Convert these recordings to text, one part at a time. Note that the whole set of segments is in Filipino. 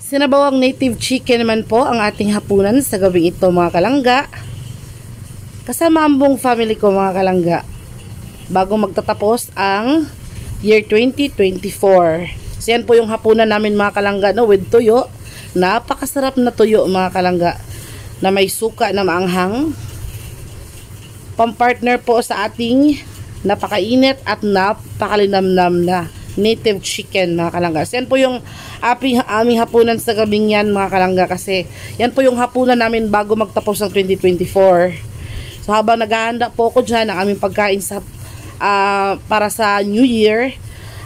Sinabawang native chicken naman po ang ating hapunan sa gabing ito mga kalangga. Kasama ang buong family ko mga kalangga. Bago magtatapos ang year 2024. So yan po yung hapunan namin mga kalangga, no, with tuyo. Napakasarap na tuyo mga kalangga. Na may suka na maanghang. Pampartner po sa ating napakainit at napakalinamnam na native chicken mga kalangga. So yan po yung aming hapunan sa gabing yan mga kalangga, kasi yan po yung hapunan namin bago magtapos ng 2024. So habang naghahanda po ako dyan ng aming pagkain sa para sa New Year,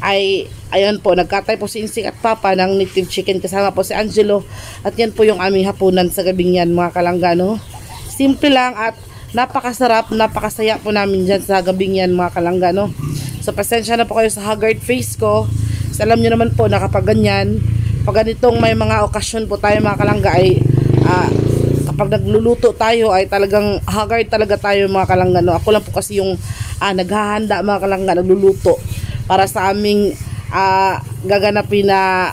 ay ayan po, nagkatay po si Insik at Papa ng native chicken, kasama po si Angelo, at yan po yung aming hapunan sa gabing yan mga kalangga, no? Simple lang at napakasarap, napakasaya po namin dyan sa gabing yan mga kalangga, no? So pasensya na po kayo sa haggard face ko. So, alam nyo naman po na kapag ganyan, pag ganitong may mga okasyon po tayo mga kalangga, ay kapag nagluluto tayo ay talagang haggard talaga tayo mga kalangga, no? Ako lang po kasi yung naghahanda mga kalangga, nagluluto para sa aming gaganapin na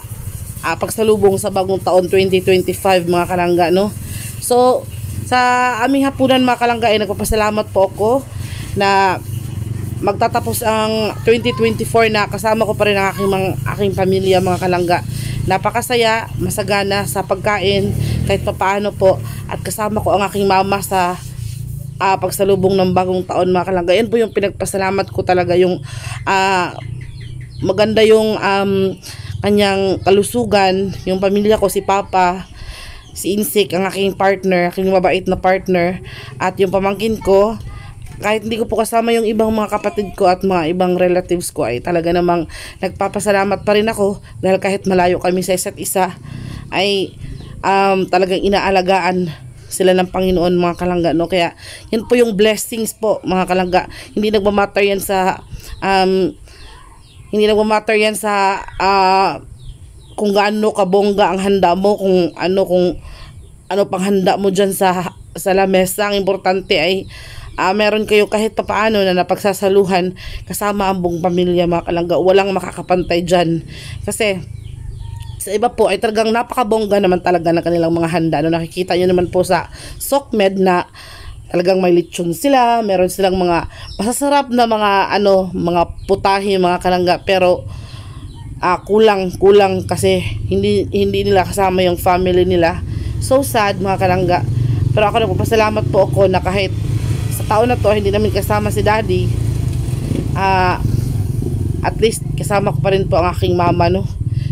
pagsalubong sa bagong taon 2025 mga kalangga, no? So sa aming hapunan mga kalangga ay nagpapasalamat po ako na magtatapos ang 2024 na kasama ko pa rin ang aking pamilya mga kalangga. Napakasaya, masagana sa pagkain kahit papaano po, at kasama ko ang aking mama sa pagsalubong ng bagong taon mga kalangga. Yan po yung pinagpasalamat ko talaga, yung maganda yung kanyang kalusugan, yung pamilya ko, si Papa, si Insik, ang aking partner, aking mabait na partner, at yung pamangkin ko. Kahit hindi ko po kasama yung ibang mga kapatid ko at mga ibang relatives ko, ay talaga namang nagpapasalamat pa rin ako, dahil kahit malayo kami sa isa't isa ay talagang inaalagaan sila ng Panginoon mga kalangga, no? Kaya yan po yung blessings po mga kalangga. Hindi nagmamatter yan sa kung gaano kabongga ang handa mo, kung ano pang handa mo dyan sa lamesa. Ang importante ay meron kayo kahit papaano na napagsasaluhan kasama ang buong pamilya mga kalangga. Walang makakapantay dyan, kasi sa iba po ay talagang napakabongga naman talaga ng kanilang mga handa, no? Nakikita nyo naman po sa Sokmed na talagang may lechon sila, meron silang mga masasarap na mga putahe mga kalangga, pero kulang kasi hindi nila kasama yung family nila. So sad mga kalangga. Pero ako nagpapasalamat po ako na kahit sa taon na to hindi namin kasama si Daddy, at least kasama ko pa rin po ang aking mama, no?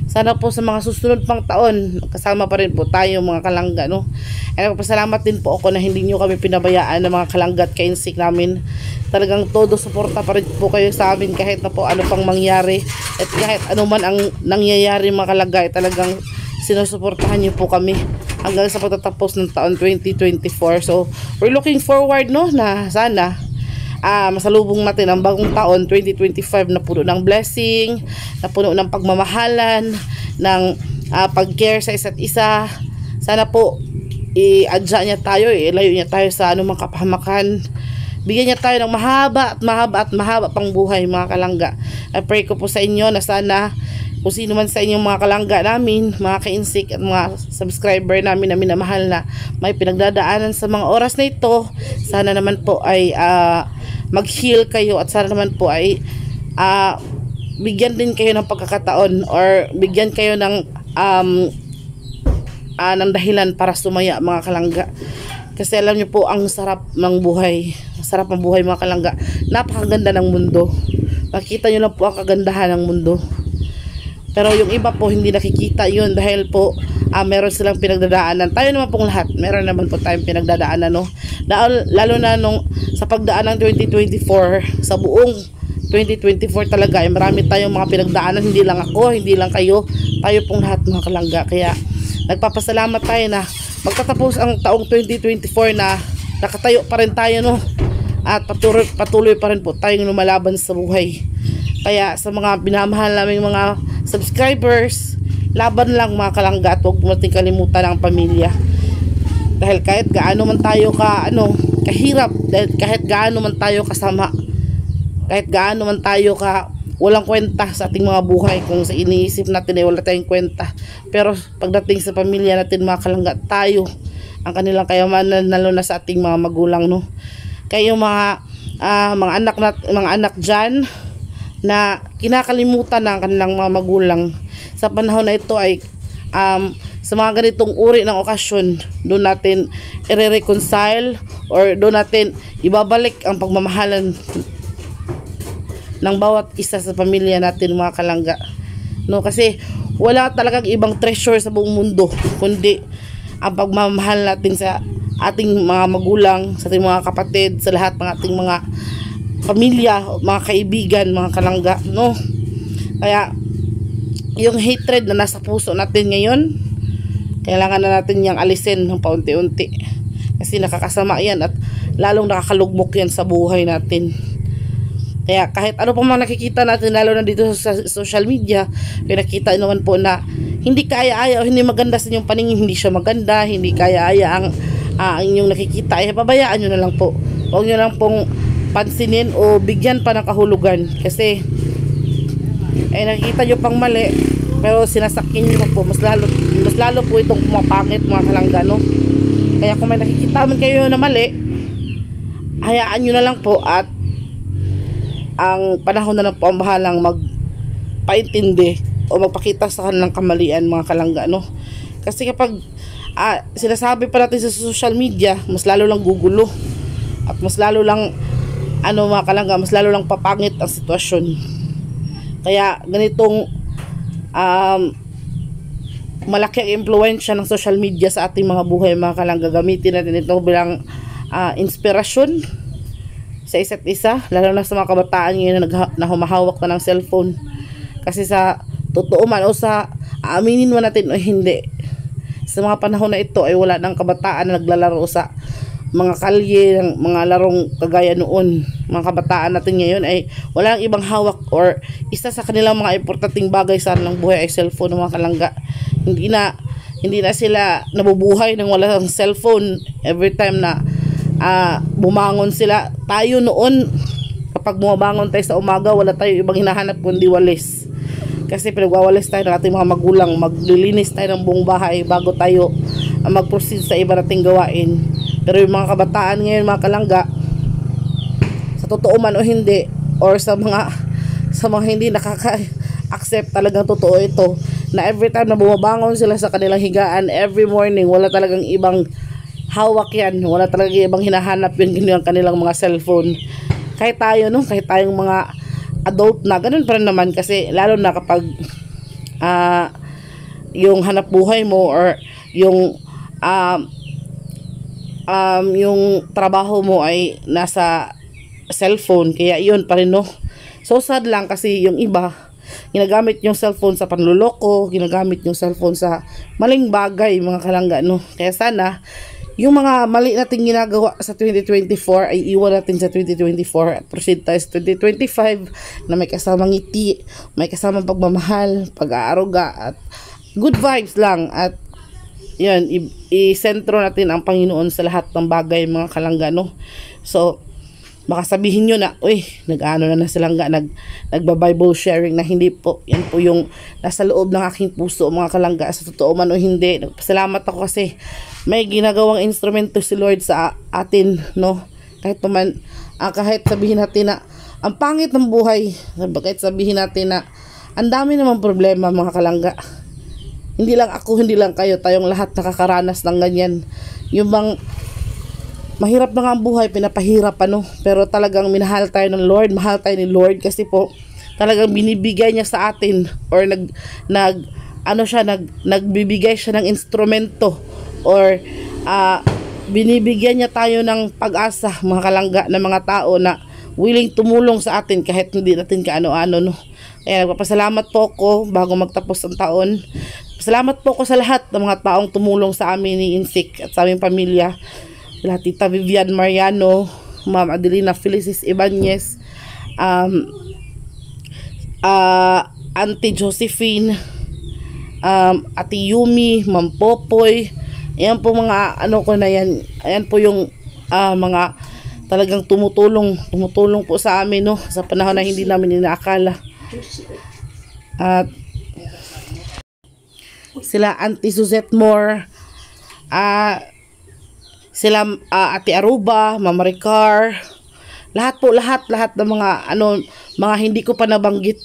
Sana po sa mga susunod pang taon kasama pa rin po tayo mga kalangga, no? At nagpapasalamat din po ako na hindi nyo kami pinabayaan ng mga kalangga at ka-Insik namin. Talagang todo suporta pa rin po kayo sa amin kahit na po ano pang mangyari, at kahit ano man ang nangyayari mga kalangga, ay talagang sinusuportahan nyo po kami hanggang sa pagtatapos ng taon 2024. So we're looking forward, no, na sana masalubong natin ang bagong taon 2025 na puno ng blessing, na puno ng pagmamahalan, ng pag-care sa isa't isa. Sana po i-adya niya tayo, ilayo niya tayo sa anumang kapahamakan, bigyan niya tayo ng mahaba pang buhay mga kalangga. I pray ko po sa inyo na sana kung sino man sa inyong mga kalangga namin, mga ka-Insik at mga subscriber namin na minamahal, na may pinagdadaanan sa mga oras na ito, sana naman po ay mag-heal kayo, at sana naman po ay bigyan din kayo ng pagkakataon, or bigyan kayo ng dahilan para sumaya mga kalangga. Kasi alam niyo po, ang sarap ng buhay, sarap ng buhay mga kalangga. Napakaganda ng mundo, makikita niyo lang po ang kagandahan ng mundo. Pero yung iba po hindi nakikita yun, dahil po meron silang pinagdadaanan. Tayo naman pong lahat, meron naman po tayong pinagdadaanan, no? Lalo na sa pagdaan ng 2024, sa buong 2024 talaga ay marami tayong mga pinagdaanan. Hindi lang ako, hindi lang kayo, tayo pong lahat mga kalangga. Kaya nagpapasalamat tayo na magtatapos ang taong 2024 na nakatayo pa rin tayo, no? At patuloy pa rin po tayong lumalaban sa buhay. Kaya sa mga binamahal naming mga subscribers, laban lang mga kalangga, at huwag natin kalimutan ang pamilya. Dahil kahit gaano man tayo kahirap, dahil kahit gaano man tayo kasama, kahit gaano man tayo walang kwenta sa ating mga buhay. Kung sa iniisip natin ay wala tayong kwenta, pero pagdating sa pamilya natin mga kalangga, tayo ang kanilang kayamanan, lalo na sa ating mga magulang, no. Kaya yung mga anak dyan na kinakalimutan ng kanilang mga magulang sa panahon na ito ay sa mga ganitong uri ng okasyon, doon natin i-reconcile or doon natin ibabalik ang pagmamahalan ng bawat isa sa pamilya natin mga kalangga, no. Kasi wala talagang ibang treasure sa buong mundo kundi ang pagmamahal natin sa ating mga magulang, sa ating mga kapatid, sa lahat ng ating mga pamilya, mga kaibigan, mga kalangga, no. Kaya yung hatred na nasa puso natin ngayon, kailangan na natin yang alisin ng paunti-unti, kasi nakakasama yan at lalong nakakalugmok yan sa buhay natin. Kaya kahit ano pa mga nakikita natin, lalo na dito sa social media, nakita naman po na hindi kaya-aya o hindi maganda sa inyong paningin, hindi siya maganda, hindi kaya-aya ang inyong nakikita, ay pabayaan nyo na lang po. Huwag nyo lang pong pansinin o bigyan pa ng kahulugan, kasi nakikita nyo pang mali pero sinasakyan nyo po, mas lalo po itong pumapangit mga kalangga, no. Kaya kung may nakikita man kayo na mali, hayaan nyo na lang po at ang panahon na lang po ang bahalang magpaintindi o magpakita sa kanilang kamalian mga kalangga, no. Kasi kapag sinasabi pa natin sa social media, mas lalo lang gugulo at mas lalo lang mga kalangga, mas lalo lang papangit ang sitwasyon. Kaya ganitong malaki ang impluwensya ng social media sa ating mga buhay mga kalangga. Gamitin natin ito bilang inspirasyon sa isa't isa, lalo na sa mga kabataan ngayon na humahawak na ng cellphone. Kasi sa totoo man o sa aaminin mo natin o hindi, sa mga panahon na ito ay wala ng kabataan na naglalaro sa mga kalye, ng mga larong kagaya noon. Mga kabataan natin ngayon ay walang ibang hawak, or isa sa kanilang mga importanteng bagay sa kanilang buhay ay cellphone mga kalangga. Hindi na sila nabubuhay nang walang cellphone. Every time na bumangon sila, tayo noon kapag bumabangon tayo sa umaga, wala tayo ibang hinahanap kundi walis. Kasi pinagwawalis tayo ng ating mga magulang, maglilinis tayo ng buong bahay bago tayo mag-proceed sa iba nating gawain. Pero yung mga kabataan ngayon mga kalangga, sa totoo man o hindi, or sa mga hindi nakaka-accept, talagang totoo ito, na every time na bumabangon sila sa kanilang higaan, every morning, wala talagang ibang hawak yan, wala talagang ibang hinahanap yung kanilang mga cellphone. Kahit tayo, no, kahit tayong mga adult na, ganun pa rin naman. Kasi lalo na kapag yung hanap buhay mo or yung trabaho mo ay nasa cellphone, kaya yun pa rin, no. So sad lang kasi yung iba ginagamit yung cellphone sa panluloko, ginagamit yung cellphone sa maling bagay mga kalangga, no. Kaya sana yung mga mali nating ginagawa sa 2024 ay iwan natin sa 2024 at proceed tayo sa 2025 na may kasamang ngiti, may kasamang pagmamahal, pag-aaruga at good vibes lang. At yan, i-sentro natin ang Panginoon sa lahat ng bagay mga kalangga, no. So baka sabihin nyo na, uy, nag-ano na silang nagba-Bible sharing, na hindi po. Yan po yung nasa loob ng aking puso mga kalangga, sa totoo man o hindi. Nagpasalamat ako kasi may ginagawang instrumento si Lord sa atin, no. Kahit naman, kahit sabihin natin na ang pangit ng buhay, kahit sabihin natin na ang dami namang problema mga kalangga, hindi lang ako, hindi lang kayo, tayong lahat nakakaranas ng ganyan. Yung bang mahirap na nga ang buhay, pinapahirap, ano, pero talagang minahal tayo ng Lord, mahal tayo ni Lord, kasi po talagang binibigay niya sa atin, or nagbibigay siya ng instrumento, or binibigyan niya tayo ng pag-asa mga kalangga, ng mga tao na willing tumulong sa atin kahit hindi natin kaano-ano, no. Kaya nagpapasalamat po ako bago magtapos ang taon. Salamat po ako sa lahat ng mga taong tumulong sa amin ni Insik at sa aming pamilya. Sila Tita Vivian Mariano, Ma'am Adelina Felicis Ibanez, Auntie Josephine, Ate Yumi, Ma'am Popoy. Ayan po mga ano ko na yan. Ayan po yung mga talagang tumutulong po sa amin, no, sa panahon na hindi namin inaakala. At sila Auntie Suzette Moore, sila Ate Aruba, Mama Ricar, lahat ng mga mga hindi ko pa nabanggit,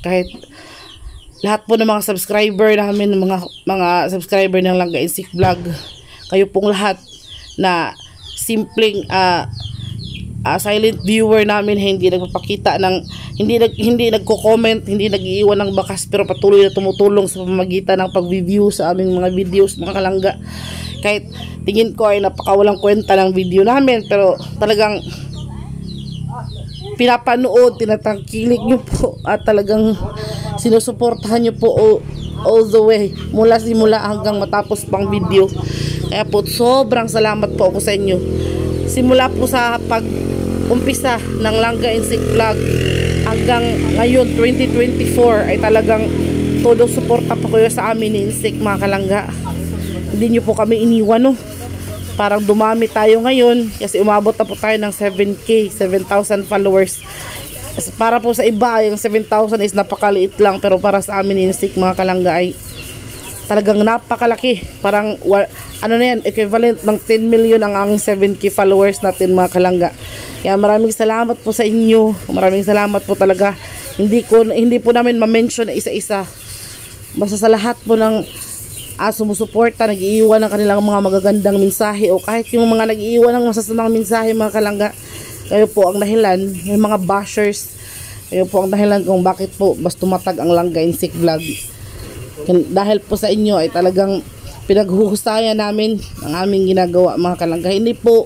kahit lahat po ng mga subscriber namin, mga subscriber ng Langga Insik Vlog, kayo pong lahat na simpleng silent viewer namin, hindi nagpapakita ng hindi nagko-comment, hindi nag-iiwan ng bakas, pero patuloy na tumutulong sa pamamagitan ng pag-view sa aming mga videos, mga kalangga. Kahit tingin ko ay napakawalang kwenta ng video namin, pero talagang pinapanood, tinatangkilik nyo po, at talagang sinusuportahan nyo po all the way, mula simula hanggang matapos pang video. Kaya po sobrang salamat po ako sa inyo. Simula po sa pag-umpisa ng Langga Insik Vlog hanggang ngayon 2024 ay talagang todo suporta po kayo sa amin ni Insik, mga kalangga. Hindi nyo po kami iniwan, no? Parang dumami tayo ngayon kasi umabot na po tayo ng 7K, 7,000 followers. Para po sa iba, yung 7,000 is napakaliit lang, pero para sa amin Insik, mga kalangga, ay talagang napakalaki. Parang ano na yan, equivalent ng 10 million ang 7K followers natin, mga kalangga. Kaya maraming salamat po sa inyo. Maraming salamat po talaga. Hindi po namin ma-mention na isa-isa. Basta sa lahat po ng sumusuporta, nag-iiwan ng kanilang mga magagandang mensahe, o kahit yung mga nag-iiwan ng masasamang mensahe, mga kalangga, kayo po ang dahilan. Yung mga bashers, kayo po ang dahilan kung bakit po mas tumatag ang Langga Insik Vlog. Dahil po sa inyo ay talagang pinaghuhusayan namin ang aming ginagawa, mga kalangga. Hindi po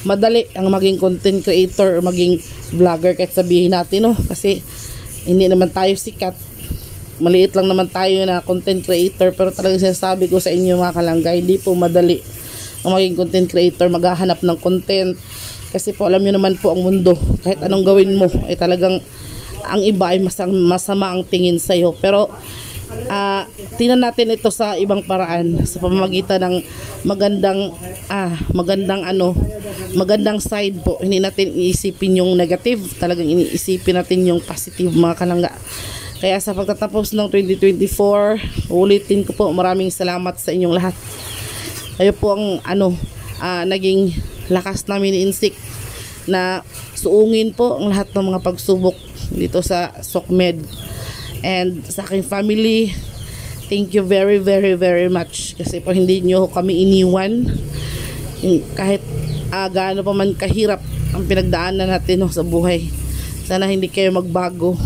madali ang maging content creator o maging vlogger, kahit sabihin natin, no? Kasi hindi naman tayo sikat, maliit lang naman tayo na content creator, pero talagang sinasabi ko sa inyo, mga kalangga, hindi po madali ang maging content creator, maghahanap ng content. Kasi po alam nyo naman po ang mundo, kahit anong gawin mo ay talagang ang iba ay masama ang tingin sa'yo. Pero tingnan natin ito sa ibang paraan, sa pamamagitan ng magandang side po. Hindi natin iisipin yung negative, talagang iniisipin natin yung positive, mga kalangga. Kaya sa pagtatapos ng 2024, ulitin ko po, maraming salamat sa inyong lahat. Kayo po ang naging lakas namin ni Insik na suungin po ang lahat ng mga pagsubok dito sa SOCMED. And sa aking family, thank you very, very, very much. Kasi po hindi nyo kami iniwan. Kahit gaano pa man kahirap ang pinagdaanan natin sa buhay. Sana hindi kayo magbago.